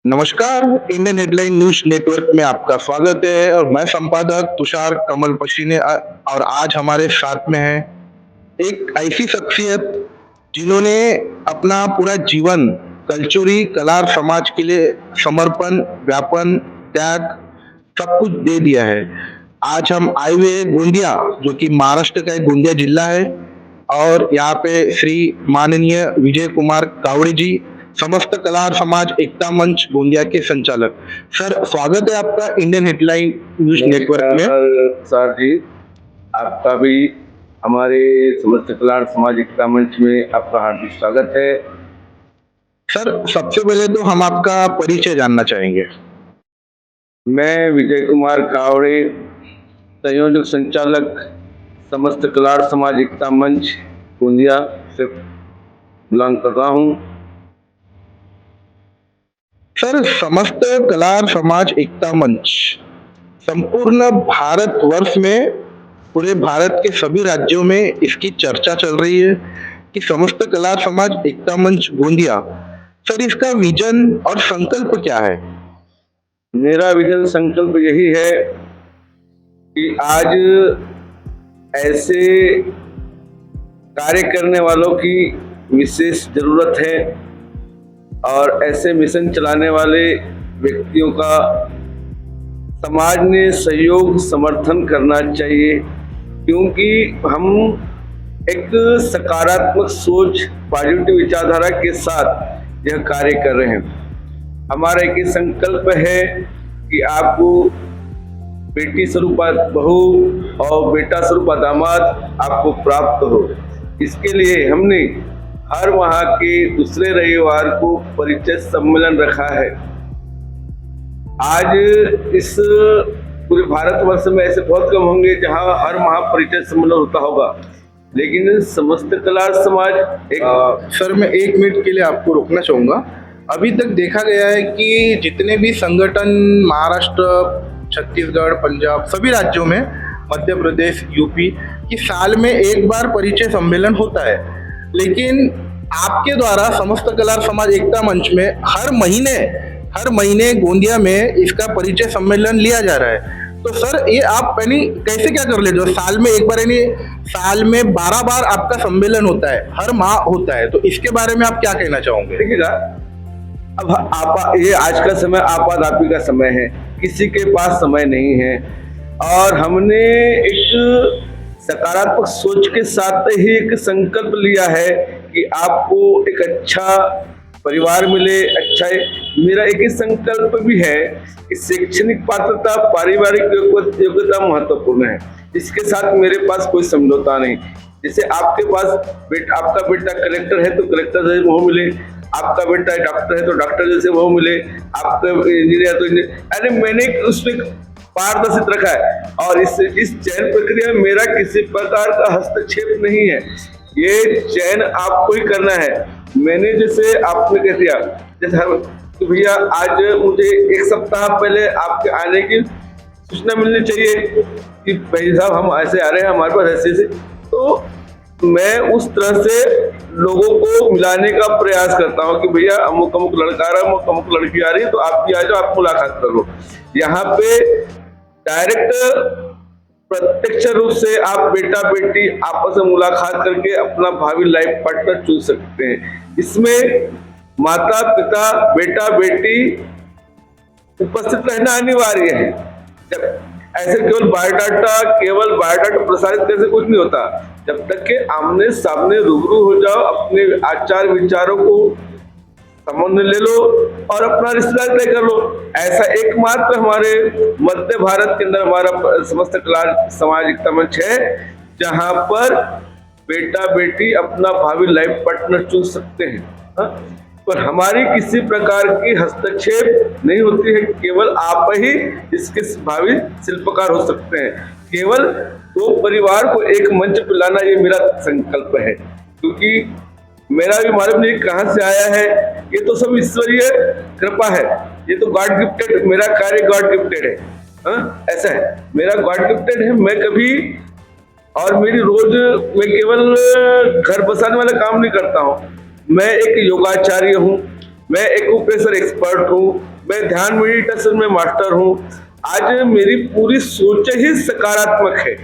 नमस्कार, Indian headline news network में आपका स्वागत है और मैं संपादक तुषार कमल पसीने और आज हमारे साथ में है एक ऐसी शख्सियत जिन्होंने अपना पूरा जीवन कलचुरी कला और समाज के लिए समर्पण, व्यापन, त्याग सब कुछ दे दिया है। आज हम आए हुए हैं गोंदिया, जो कि महाराष्ट्र का एक गोंदिया जिला है और यहाँ पे श्री माननीय विजय कुमार कावड़े जी, समस्त कला और समाज एकता मंच गोंदिया के संचालक। सर, स्वागत है आपका इंडियन हेडलाइन न्यूज़ नेटवर्क में। सर जी, आपका भी हमारे समस्त कल्याण समाज एकता मंच में आपका हार्दिक स्वागत है। सर, सबसे पहले तो हम आपका परिचय जानना चाहेंगे। मैं विजय कुमार कावड़े, संयोजक संचालक समस्त कल्याण समाज एकता मंच गोंदिया से बिलोंग कर रहा हूँ। सर, समस्त कला और समाज एकता मंच संपूर्ण भारतवर्ष में, पूरे भारत के सभी राज्यों में इसकी चर्चा चल रही है कि समस्त कला और समाज एकता मंच गोंदिया, सर इसका विजन और संकल्प क्या है? मेरा विजन संकल्प यही है कि आज ऐसे कार्य करने वालों की विशेष जरूरत है और ऐसे मिशन चलाने वाले व्यक्तियों का समाज ने सहयोग समर्थन करना चाहिए, क्योंकि हम एक सकारात्मक सोच, पॉजिटिव विचारधारा के साथ यह कार्य कर रहे हैं। हमारा एक संकल्प है कि आपको बेटी स्वरूप बहू और बेटा स्वरूप दामाद आपको प्राप्त हो। इसके लिए हमने हर माह के दूसरे रविवार को परिचय सम्मेलन रखा है। आज इस पूरे भारतवर्ष में ऐसे बहुत कम होंगे जहां हर माह परिचय सम्मेलन होता होगा, लेकिन समस्त कला समाज सर, मैं 1 मिनट के लिए आपको रोकना चाहूँगा। अभी तक देखा गया है कि जितने भी संगठन महाराष्ट्र, छत्तीसगढ़, पंजाब, सभी राज्यों में, मध्य प्रदेश, यूपी कि साल में एक बार परिचय सम्मेलन होता है, लेकिन आपके द्वारा समस्त कला समाज एकता मंच में हर महीने गोंदिया में इसका परिचय सम्मेलन लिया जा रहा है। तो सर, ये आप यानी कैसे क्या कर लेते हो? साल में एक बार यानी साल में 12 बार आपका सम्मेलन होता है, हर माह होता है, तो इसके बारे में आप क्या कहना चाहोगे? देखिएगा, अब ये आज का समय आपाधापी का समय है, किसी के पास समय नहीं है और हमने एक सकारात्मक सोच के साथ ही एक संकल्प लिया है कि आपको एक अच्छा परिवार मिले। अच्छा, मेरा एक ही संकल्प भी है कि शैक्षणिक पात्रता, पारिवारिक योग्यता महत्वपूर्ण है। इसके साथ मेरे पास कोई समझौता नहीं। जैसे आपके पास आपका बेटा कलेक्टर है तो कलेक्टर जैसे वो मिले, आपका बेटा डॉक्टर है तो डॉक्टर जैसे वो मिले, आपका इंजीनियर तो इंजीनियर। अरे मैंने उसमें पारदर्शित रखा है और इस चयन प्रक्रिया में मेरा किसी प्रकार का हस्तक्षेप नहीं है। ये चयन आपको ही करना है। मैंने जैसे आपने कह दिया जैसे तो भैया आज मुझे 1 सप्ताह पहले आपके आने की सूचना मिलनी चाहिए कि भाई साहब हम ऐसे आ रहे हैं, हमारे पास ऐसे ऐसे, तो मैं उस तरह से लोगों को मिलाने का प्रयास करता हूँ कि भैया अमुक अमुक लड़का आ रहा है, अमुक अमुक लड़की आ रही है, तो आप भी आ जाओ, आप मुलाकात कर लो। यहाँ पे डायरेक्ट प्रत्यक्ष रूप से आप बेटा बेटी आपस में मुलाकात करके अपना भावी लाइफ पार्टनर चुन सकते हैं। इसमें माता पिता, बेटा बेटी उपस्थित रहना अनिवार्य है। जब ऐसे केवल बायोडाटा प्रसारित करके कुछ नहीं होता, जब तक के आमने सामने रूबरू हो जाओ, अपने आचार विचारों को संबंध ले लो और अपना रिश्ता तय कर लो। ऐसा एकमात्र हमारे मध्य भारत के अंदर हमारा समस्त कला समाज एकता मंच है, जहां पर बेटा बेटी अपना भावी लाइफ पार्टनर चुन सकते हैं। पर हमारी किसी प्रकार की हस्तक्षेप नहीं होती है, केवल आप ही इसके भावी शिल्पकार हो सकते हैं। केवल 2 परिवार को एक मंच पर लाना ये मेरा संकल्प है, क्योंकि मेरा भी मालूम नहीं कहां से आया है, ये तो सब ईश्वरीय कृपा है, ये तो गॉड गिफ्टेड, मेरा कार्य गॉड गिफ्टेड है। ऐसा है, मेरा गॉड गिफ्टेड है। मैं कभी और मेरी रोज मैं केवल घर बसाने वाला काम नहीं करता हूँ। मैं एक योगाचार्य हूँ, मैं एक प्रोफेसर एक्सपर्ट हूँ, मैं ध्यान मेडिटेशन में मास्टर हूँ। आज मेरी पूरी सोच ही सकारात्मक है।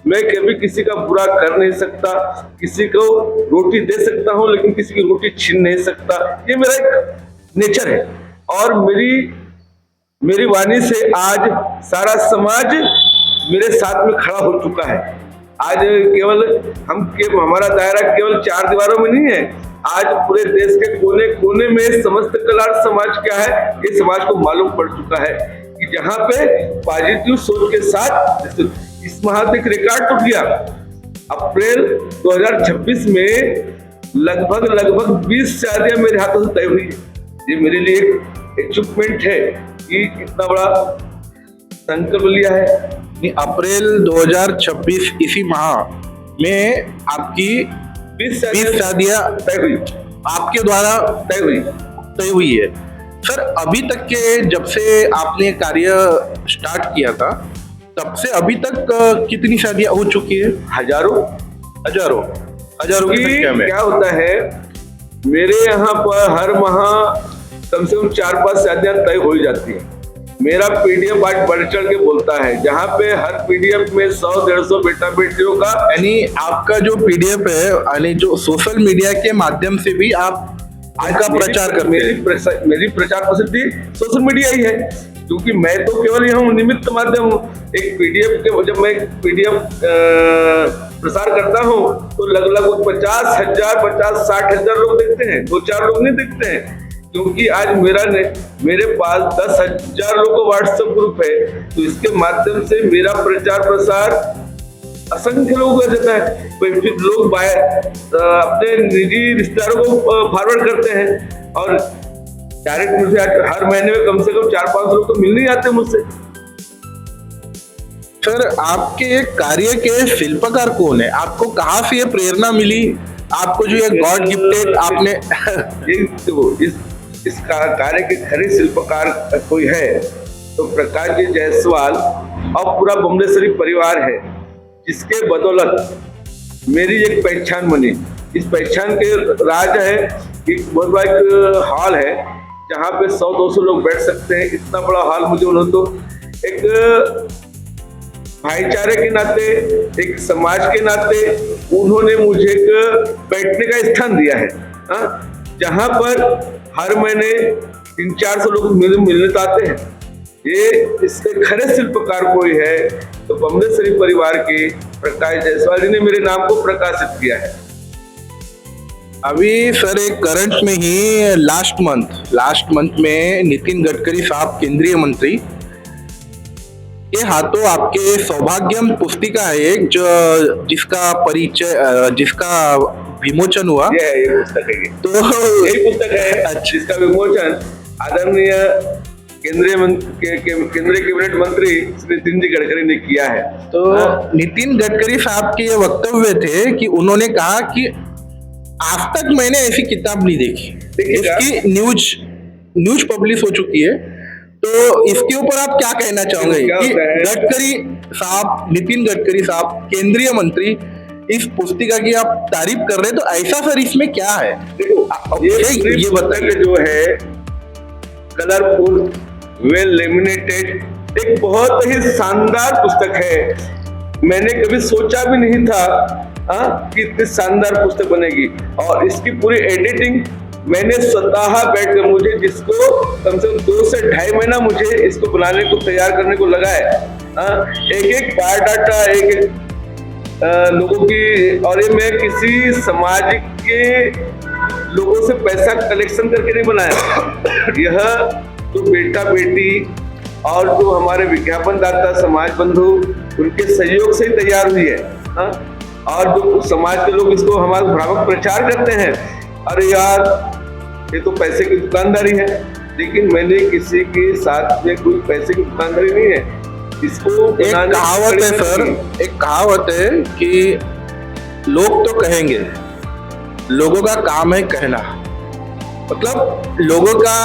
मैं कभी किसी का बुरा कर नहीं सकता, किसी को रोटी दे सकता हूँ लेकिन किसी की रोटी छीन नहीं सकता। ये मेरा एक नेचर है और मेरी वाणी से आज सारा समाज मेरे साथ में खड़ा हो चुका है। आज केवल हमारा दायरा केवल 4 दीवारों में नहीं है। आज पूरे देश के कोने कोने में समस्त कलार समाज क्या है, ये समाज को मालूम पड़ चुका है कि जहाँ पे पॉजिटिव सोच के साथ इस महादेश रिकॉर्ड टूट गया। अप्रैल 2026 में लगभग 20 शादियां मेरे हाथों से तय हुई है। ये मेरे लिए एक अचीवमेंट है कि कितना बड़ा संकल्प लिया है। अप्रैल 2026 इसी माह में आपकी 20 शादियां तय हुई, आपके द्वारा तय हुई है। सर, अभी तक के जब से आपने कार्य स्टार्ट किया था तब से अभी तक कितनी शादियां हो चुकी है? हजारों की संख्या में। क्या होता है, मेरे यहाँ पर हर माह कम से कम 4-5 शादियां तय हो जाती है। मेरा पीडीएफ आज बढ़ चढ़ के बोलता है, जहाँ पे हर पीडीएफ में 100-150 बेटा बेटियों का, यानी आपका जो पीडीएफ है, यानी जो सोशल मीडिया के माध्यम से भी आप आपका प्रचार करते हैं। मेरी प्रचार प्रसिद्धि सोशल मीडिया ही है, क्योंकि मैं तो केवल यहाँ निमित्त माध्यम हूँ। एक पीडीएफ के जब मैं पीडीएफ प्रसार करता हूँ तो लगभग 50,000-60,000 लोग देखते हैं, 2-4 लोग नहीं देखते हैं। क्योंकि आज मेरे पास 10,000 लोगों का व्हाट्सएप ग्रुप है, तो इसके माध्यम से मेरा प्रचार प्रसार असंख्य लोगों को जाता है। फिर लोग अपने निजी रिश्तेदारों को फॉरवर्ड करते हैं और डायरेक्ट मुझे हर महीने में कम से कम 4-5 लोग तो मिलने आते हैं मुझसे। सर, आपके कार्य के शिल्पकार कौन है? आपको कहाँ से ये प्रेरणा मिली? आपको जो ये गॉड गिफ्टेड आपने इस कार्य के खरे शिल्पकार कोई है तो प्रकाश जी जायसवाल और पूरा बमलेश्वरी परिवार है, जिसके बदौलत मेरी एक पहचान बनी। इस पहचान के राज है एक बहुत बड़ा हॉल है जहाँ पे 100-200 लोग बैठ सकते हैं। इतना बड़ा हॉल मुझे उन्होंने तो एक भाईचारे के नाते, एक समाज के नाते उन्होंने मुझे एक बैठने का स्थान दिया है, जहाँ पर हर महीने 300-400 लोग मिलने आते हैं। ये इसके खरे शिल्पकार कोई है तो बमलेश्वरी परिवार के प्रकाश जायसवाल जी ने मेरे नाम को प्रकाशित किया है। अभी सर एक करंट में ही लास्ट मंथ में नितिन गडकरी साहब केंद्रीय मंत्री के हाथों आपके सौभाग्यम पुस्तिका है एक, जो जिसका विमोचन हुआ। ये पुस्तक है, तो यही पुस्तक है जिसका विमोचन आदरणीय केंद्रीय कैबिनेट मंत्री श्री नितिन जी गडकरी ने किया है। तो नितिन गडकरी साहब के ये वक्तव्य थे कि उन्होंने कहा कि आज तक मैंने ऐसी किताब नहीं देखी, इसकी न्यूज पब्लिश हो चुकी है। तो इसके ऊपर आप क्या कहना चाहोगे कि नितिन गडकरी साहब केंद्रीय मंत्री इस पुस्तिका की आप तारीफ कर रहे हैं, तो ऐसा सर इसमें क्या है? देखो, ये बताइए, जो है कलरफुल वेल लेमिनेटेड एक बहुत ही शानदार पुस्तक है। मैंने कभी सोचा भी नहीं था कि इतनी शानदार पुस्तक बनेगी, और इसकी पूरी एडिटिंग मैंने स्वतः बैठकर, मुझे जिसको कम से कम 2 से 2.5 महीना मुझे इसको बनाने को, तैयार करने को लगा है। एक बायोडाटा, एक लोगों की, और ये मैं किसी समाज के लोगों से पैसा कलेक्शन करके नहीं बनाया। यह जो बेटा बेटी और जो हमारे विज्ञापन दाता समाज बंधु, उनके सहयोग से ही तैयार हुई है। और जो समाज के लोग इसको हमारा भ्रामक प्रचार करते हैं, अरे यार ये तो पैसे की दुकानदारी है, लेकिन मैंने किसी के साथ में कोई पैसे की दुकानदारी नहीं है। इसको एक कहावत है सर, एक कहावत है कि लोग तो कहेंगे, लोगों का काम है कहना। मतलब लोगों का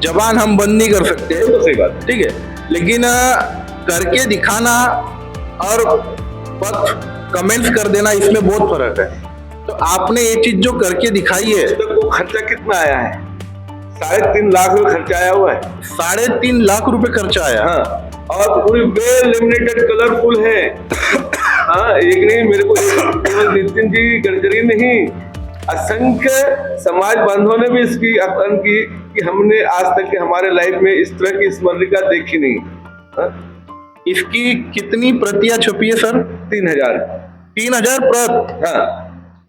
जबान हम बंद नहीं कर सकते, तो सही बात, ठीक है, लेकिन करके दिखाना और बस कमेंट्स कर देना, इसमें बहुत फर्क है। तो आपने ये चीज जो करके दिखाई है, तो खर्चा कितना आया है? 3.5 लाख रुपए खर्चा आया हुआ है। 3.5 लाख रुपए खर्चा आया। हाँ, और पूरी वेल लेमिनेटेड कलरफुल है। हाँ, एक नहीं, मेरे को केवल नितिन जी गडकरी नहीं, असंख्य समाज बांधवों ने भी इसकी आकलन की कि हमने आज तक के हमारे लाइफ में इस तरह की स्मरणिका देखी नहीं। हाँ? इसकी कितनी प्रतियां छपी है सर? 3000। 3000 प्रत? हाँ,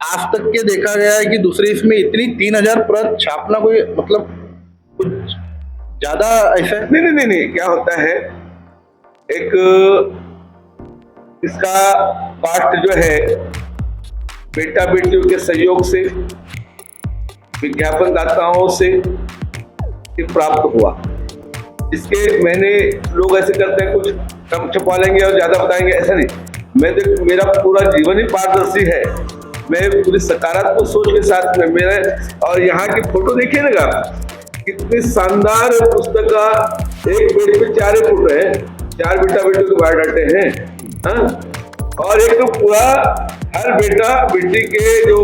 आज तक के देखा गया है कि दूसरे इसमें इतनी 3000 प्रत छापना कोई मतलब कुछ ज्यादा ऐसा है? नहीं, क्या होता है, एक इसका पाठ जो है बेटा बेटियों के सहयोग से, विज्ञापन दाताओं से प्राप्त हुआ। इसके मैंने, लोग ऐसे करते हैं कुछ कम छपा लेंगे और ज्यादा बताएंगे, ऐसा नहीं। मैं देखो, मेरा पूरा जीवन ही पारदर्शी है। मैं पूरी सकारात्मक सोच के साथ में मेरे, और यहाँ की फोटो देखिए ना, कितनी शानदार पुस्तक का, एक पेज पे 4 फोटो है, 4 बेटा बेटियों के बायोडाटे हैं। हाँ? और एक तो पूरा हर बेटा बेटी के जो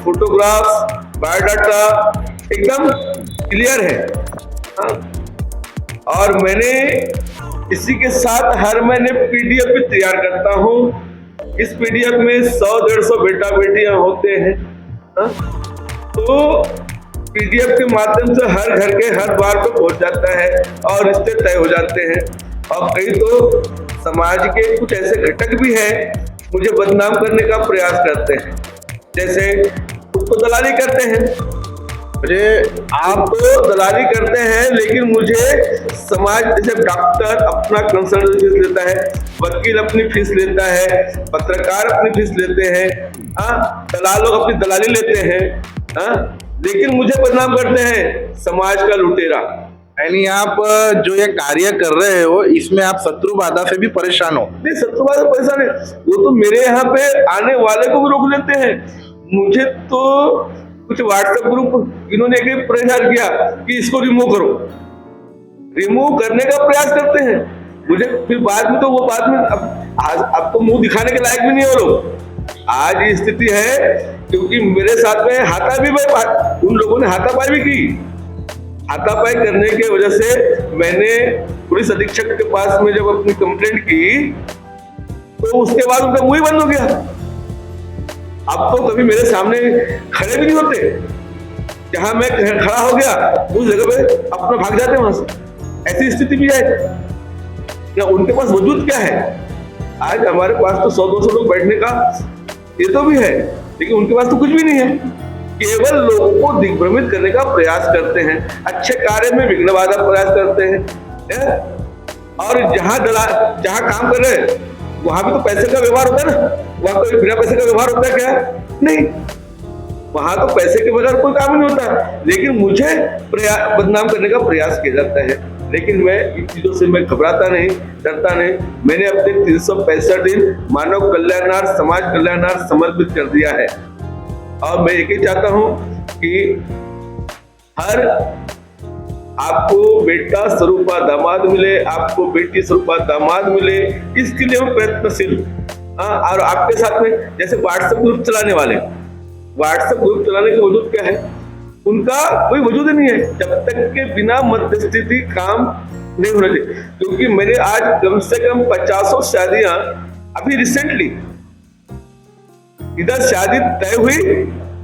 फोटोग्राफ्स, बायोडाटा एकदम क्लियर है। हाँ? और मैंने इसी के साथ हर महीने पीडीएफ भी तैयार करता हूँ। इस पीडीएफ में 100-150 बेटा बेटियां होते हैं। हाँ? तो पीडीएफ के माध्यम से हर घर के हर द्वार पर पहुंच जाता है और रिश्ते तय हो जाते हैं। और कई तो समाज के कुछ ऐसे घटक भी हैं मुझे बदनाम करने का प्रयास करते हैं, जैसे उसको दलाली करते हैं। अरे आप तो दलाली करते हैं, लेकिन मुझे समाज, जैसे डॉक्टर अपना कंसल्टेंसी फीस लेता है, वकील अपनी फीस लेता है, पत्रकार अपनी फीस लेते हैं, दलाल लोग अपनी दलाली लेते हैं, लेकिन मुझे बदनाम करते हैं समाज का लुटेरा। यानी आप जो ये कार्य कर रहे हो इसमें आप शत्रु बाधा से भी परेशान हो? नहीं, शत्रु बाधा परेशान है, वो तो मेरे यहाँ पे आने वाले को भी रोक लेते हैं। मुझे तो कुछ व्हाट्सएप ग्रुप इन्होंने एक प्रयास किया कि इसको रिमूव करो, रिमूव करने का प्रयास करते हैं। मुझे फिर बाद में तो वो बाद में अब तो मुंह दिखाने के लायक भी नहीं है वो लोग। आज ये स्थिति है क्योंकि मेरे साथ में हाथापाई भी, उन लोगों ने हाथापाई भी की। हाथापाई करने की वजह से मैंने पुलिस अधीक्षक के पास में जब अपनी कंप्लेंट की तो उसके बाद उनका मुंह ही बंद हो गया। अब तो कभी मेरे सामने खड़े भी नहीं होते, जहां मैं खड़ा हो गया उस जगह पे अपना भाग जाते वहां से। ऐसी स्थिति भी है क्या? उनके पास वजूद क्या है? आज हमारे पास तो 100-200 लोग बैठने का ये तो भी है, लेकिन उनके पास तो कुछ भी नहीं है। केवल लोगों को दिग्भ्रमित करने का प्रयास करते हैं, अच्छे कार्य में विघ्न बाधा प्रयास करते हैं। और जहां काम कर रहे हैं वहां भी तो पैसे का व्यवहार होता है ना, वहां कोई बिना पैसे का व्यवहार होता है क्या? नहीं, वहां तो पैसे के बगैर कोई काम नहीं होता, लेकिन मुझे बदनाम करने का प्रयास किया जाता है। लेकिन मैं इन चीजों से मैं घबराता नहीं, डरता नहीं। मैंने अपने 365 दिन मानव कल्याणार्थ, समाज कल्याणार्थ समर्पित कर दिया है। और मैं एक ही चाहता हूं कि हर आपको बेटा स्वरूपा दामाद मिले, आपको बेटी स्वरूपा दामाद मिले, इसके लिए मैं प्रयत्नशील हूं। और आपके साथ में जैसे व्हाट्सएप ग्रुप चलाने वाले, व्हाट्सएप ग्रुप चलाने का वजूद क्या है? उनका कोई वजूद ही नहीं है जब तक के बिना मध्यस्थी काम नहीं होना चाहिए। क्योंकि मैंने आज कम से कम 50 शादियां अभी रिसेंटली, इधर शादी तय हुई,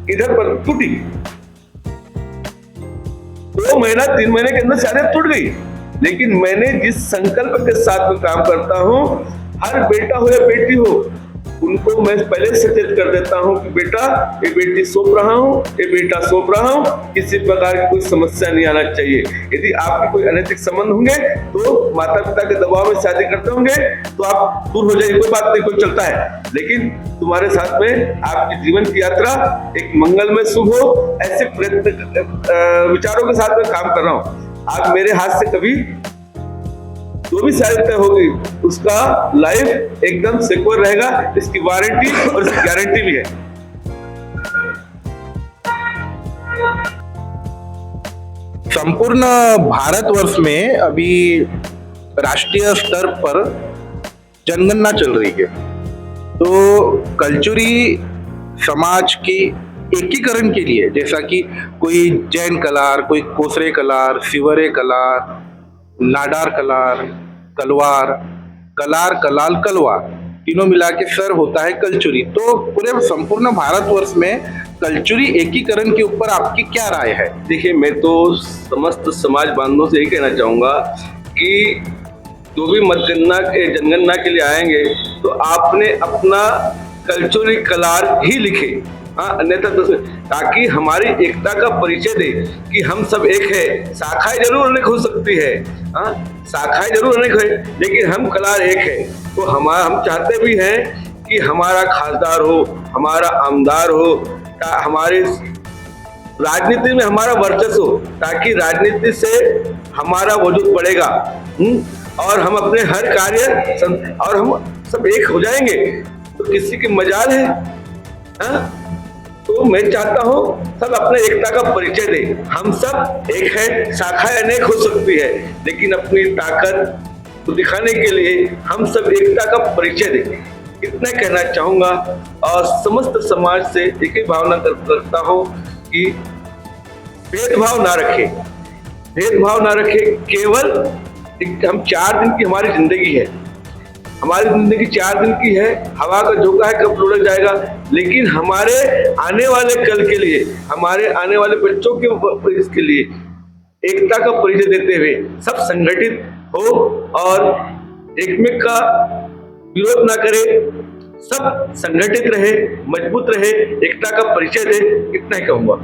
इधर पर टूटी, 2 महीना 3 महीने के अंदर शादी टूट गई। लेकिन मैंने जिस संकल्प के साथ में काम करता हूं, हर बेटा हो या बेटी हो, उनको मैं पहले सचेत कर देता हूं कि बेटा, ये बेटी सौंप रहा हूं, ये बेटा सौंप रहा हूं, किसी प्रकार की कोई समस्या नहीं आना चाहिए। यदि आपके कोई अनैतिक संबंध होंगे तो माता पिता के दबाव में शादी करते होंगे तो आप दूर हो जाइए, कोई बात नहीं, कोई चलता है। लेकिन तुम्हारे साथ में आपकी जीवन की यात्रा एक मंगलमय शुभ हो, ऐसे प्रयत्न विचारों के साथ में काम कर रहा हूं। आप मेरे हाथ से कभी जो भी शादी तय होगी उसका लाइफ एकदम सिक्योर रहेगा, इसकी वारंटी और इसकी गारंटी भी है। संपूर्ण भारतवर्ष में अभी राष्ट्रीय स्तर पर जनगणना चल रही है, तो कलचुरी समाज की एकीकरण के लिए, जैसा कि कोई जैन कलार, कोई Kosare colour, सिवरे colour, Nadar colour, कलवार, कलार, कलाल, कलवा, तीनों मिला के सर होता है कलचुरी। तो पूरे संपूर्ण भारतवर्ष में कलचुरी एकीकरण के ऊपर आपकी क्या राय है? देखिए, मैं तो समस्त समाज बांधवों से यही कहना चाहूँगा कि जो भी मतगणना के जनगणना के लिए आएंगे तो आपने अपना कल्चरल कलार ही लिखे, हाँ, अन्यथा ताकि हमारी एकता का परिचय दे कि हम सब एक है। शाखाएं जरूर अनेक हो सकती है, हाँ, शाखाएं जरूर अनेक है, लेकिन हम कलार एक है। तो हम चाहते भी हैं कि हमारा खासदार हो, हमारा आमदार हो, हमारे राजनीति में हमारा वर्चस्व हो, ताकि राजनीति से हमारा वजूद बढ़ेगा और हम अपने हर कार्य और हम सब एक हो जाएंगे। तो किसी की मजाल है, हाँ? तो मैं चाहता हूँ सब अपने एकता का परिचय दे। हम सब एक है, शाखाएं अनेक हो सकती है, लेकिन अपनी ताकत को दिखाने के लिए हम सब एकता का परिचय दें। इतना कहना चाहूंगा और समस्त समाज से एक ही भावना करता हूँ कि भेदभाव ना रखे, भेदभाव ना रखे। केवल हम 4 दिन की हमारी जिंदगी है, हमारी जिंदगी 4 दिन की है। हवा का झोंका है, कब लुढ़क जाएगा। लेकिन हमारे आने वाले कल के लिए, हमारे आने वाले बच्चों के इसके लिए एकता का परिचय देते हुए सब संगठित हो और एकमेक का विरोध ना करे, सब संगठित रहे, मजबूत रहे, एकता का परिचय दे। इतना ही कहूंगा।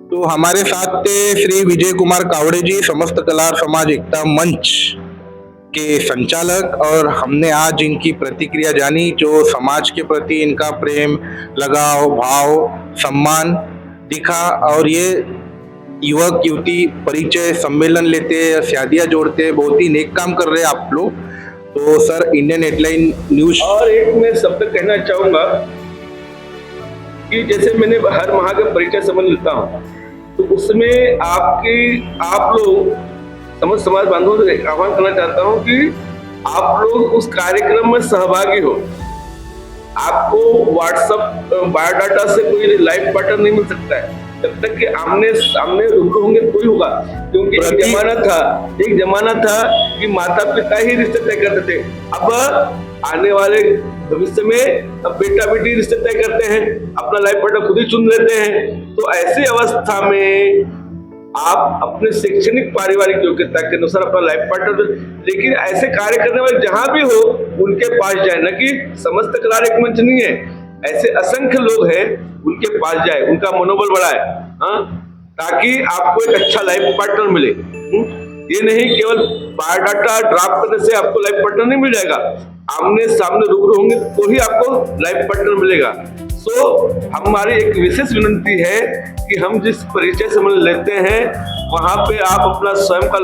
तो हमारे साथ थे श्री विजय कुमार कावड़े जी, समस्त कलार समाज एकता मंच के संचालक, और हमने आज इनकी प्रतिक्रिया जानी, जो समाज के प्रति इनका प्रेम, लगाव, भाव, सम्मान दिखा। और ये युवक युवती परिचय सम्मेलन लेते, शादियां जोड़ते, बहुत ही नेक काम कर रहे हैं आप लोग। तो सर, इंडियन हेडलाइन न्यूज। और एक मैं शब्द कहना चाहूंगा कि जैसे मैंने हर माह का परिचय सम्मेलन लेता हूँ, तो उसमें आप लोग समस्त समाज बांधवों से आह्वान करना चाहता हूं कि आप लोग उस कार्यक्रम में सहभागी हो। आपको व्हाट्सएप बायोडाटा से कोई लाइव पार्टनर नहीं मिल सकता है जब तक कि आमने सामने रूबरू होंगे तो ही होगा। क्योंकि एक जमाना था कि माता पिता ही रिश्ते तय करते थे। अब आने वाले भविष्य में अब बेटा बेटी रिश्ते तय करते हैं, अपना लाइफ पार्टनर खुद ही चुन लेते हैं। तो ऐसी अवस्था में आप अपने शैक्षणिक पारिवारिक योग्यता के अनुसार अपना लाइफ पार्टनर, लेकिन ऐसे कार्य करने वाले जहां भी हो उनके पास जाए, न कि समस्त कलार एक मंच नहीं है, ऐसे असंख्य लोग हैं उनके पास जाए, उनका मनोबल बढ़ाए, हाँ, ताकि आपको एक अच्छा लाइफ पार्टनर मिले। ये नहीं केवल बायोडाटा ड्राफ्ट करने से आपको लाइफ पार्टनर नहीं मिल जाएगा, आमने सामने रूबरू होंगे तो ही आपको लाइफ पार्टनर मिलेगा। सो हमारी एक विशेष विनती है कि हम जिस परिचय सम्मेलन लेते हैं वहां पे आप अपना स्वयं का